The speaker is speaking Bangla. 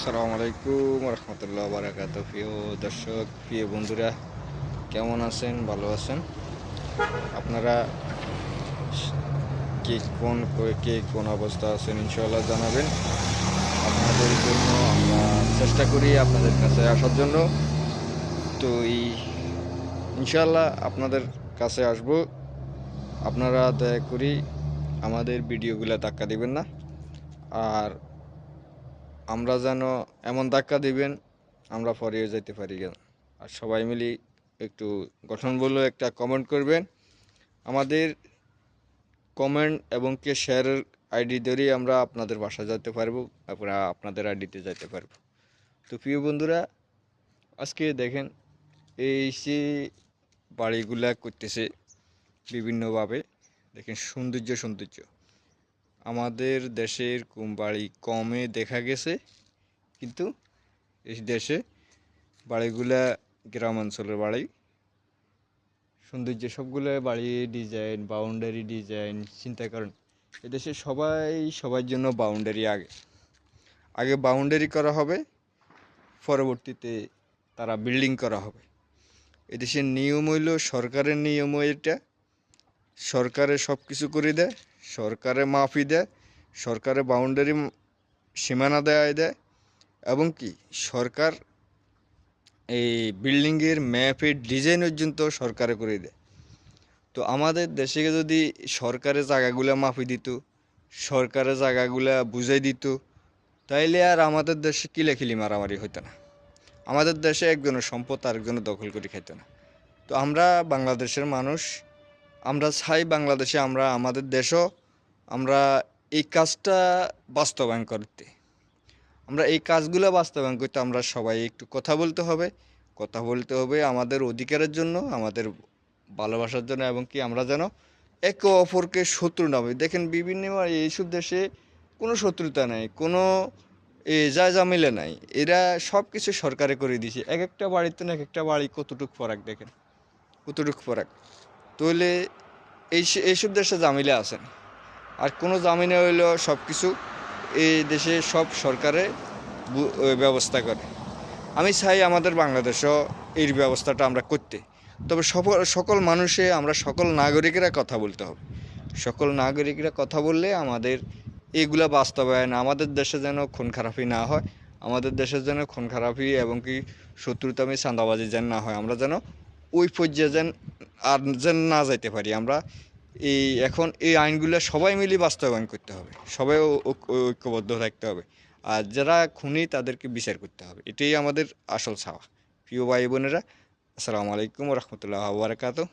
আসসালামু আলাইকুম রহমতুল্লাহ বারাকাত। প্রিয় দর্শক, প্রিয় বন্ধুরা, কেমন আছেন? ভালো আছেন? আপনারা কে কোন অবস্থা আছেন ইনশাআল্লাহ জানাবেন। আপনাদের জন্য আমরা চেষ্টা করি আপনাদের কাছে আসার জন্য। তো ইনশাআল্লাহ আপনাদের কাছে আসব। আপনারা দয়া করি আমাদের ভিডিওগুলো ধাক্কা দিবেন না। আর আমরা যেন এমন ধাক্কা দিবেন আমরা পরেও যেতে পারি কেন। আর সবাই মিলে একটু গঠনমূলক একটা কমেন্ট করবেন। আমাদের কমেন্ট এবং শেয়ারের আইডি ধরেই আমরা আপনাদের বাসায় যেতে পারবো, আপনারা আপনাদের আইডিতে যেতে পারবো। তো প্রিয় বন্ধুরা, আজকে দেখেন এই যে বাড়িগুলা করতেছে বিভিন্নভাবে। দেখেন সৌন্দর্য আমাদের দেশের বাড়ি কমে দেখা গেছে, কিন্তু এই দেশে বাড়িগুলা গ্রামাঞ্চলের বাড়ি সৌন্দর্য, সবগুলো বাড়ি ডিজাইন, বাউন্ডারি ডিজাইন চিন্তা করেন। এদেশে সবার জন্য বাউন্ডারি আগে বাউন্ডারি করা হবে, পরবর্তীতে তারা বিল্ডিং করা হবে। এদেশের নিয়ম হইল, সরকারের নিয়ম এটা, সরকারে সব কিছু করে দেয়, সরকারে মাফি দেয়, সরকারে বাউন্ডারি সীমানা দেয় এবং কি সরকার এই বিল্ডিংয়ের ম্যাপের ডিজাইন পর্যন্ত সরকারে করে দেয়। তো আমাদের দেশে যদি সরকারের জায়গাগুলা মাফি দিত, সরকারের জায়গাগুলা বুঝাই দিত, তাইলে আর আমাদের দেশে কিলাকিলি মারামারি হইতো না। আমাদের দেশে একজনের সম্পদ আরেকজনের দখল করে খাইত না। তো আমরা বাংলাদেশের মানুষ, আমরা চাই বাংলাদেশে আমাদের দেশও আমরা এই কাজটা বাস্তবায়ন করতে। আমরা এই কাজগুলো বাস্তবায়ন করতে আমরা সবাই একটু কথা বলতে হবে আমাদের অধিকারের জন্য, আমাদের ভালোবাসার জন্য, এবং কি আমরা যেন একে অপরকে শত্রু না হই। দেখেন বিভিন্ন এইসব দেশে কোনো শত্রুতা নাই, কোনো জামিলা নাই, এরা সব কিছু সরকারে করে দিয়েছে। এক একটা বাড়িতে না এক একটা বাড়ি কতটুকু ফরাক, দেখেন কতটুকু ফরাক। তাহলে এইসব দেশে জামিলা আছে না। আর কোনো জামিনা হইলেও সব কিছু এই দেশে সব সরকারে ব্যবস্থা করে। আমি চাই আমাদের বাংলাদেশও এই ব্যবস্থাটা আমরা করতে। তবে সকল মানুষে আমরা সকল নাগরিকেরা কথা বলতে হবে। সকল নাগরিকরা কথা বললে আমাদের এগুলা বাস্তবায়ন, আমাদের দেশে যেন খুন খারাপি না হয়, আমাদের দেশে যেন খুন খারাপি এবং কি শত্রুতামি চাঁদাবাজি যেন না হয়, আমরা যেন ওই পর্যায়ে যেন না যাইতে পারি। আমরা এখন এই আইনগুলো সবাই মিলে বাস্তবায়ন করতে হবে, সবাই ঐক্যবদ্ধ থাকতে হবে। আর যারা খুনি তাদেরকে বিচার করতে হবে, এটাই আমাদের আসল চাওয়া। প্রিয় ভাই বোনেরা, আসসালামু আলাইকুম রহমতুল্লাহ বারাকাতুহু।